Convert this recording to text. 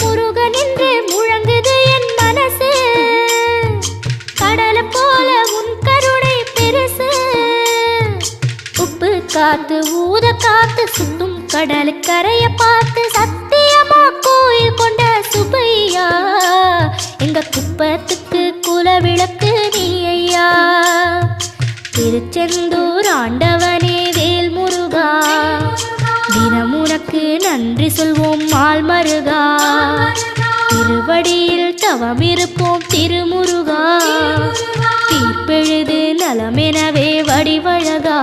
முருகன் என்று முழங்குது என் மனசு கடலை போல உன் கருணை பெருசு உப்பு காத்து ஊத காத்து சுத்தும் கடலுக்கரைய பார்த்து சத்தியமா கோயில் கொண்ட சுபையா எங்க குப்பத்துக்கு குலவிளக்கு நீ ஐயா திருச்செந்தூர் ஆண்டவனே வேல் முருகா தினம் உனக்கு நன்றி சொல்வோம் மால் மருகா திருவடியில் தவம் இருப்போம் திருமுருகா தீர்ப்பெழுது நலமெனவே வடிவழகா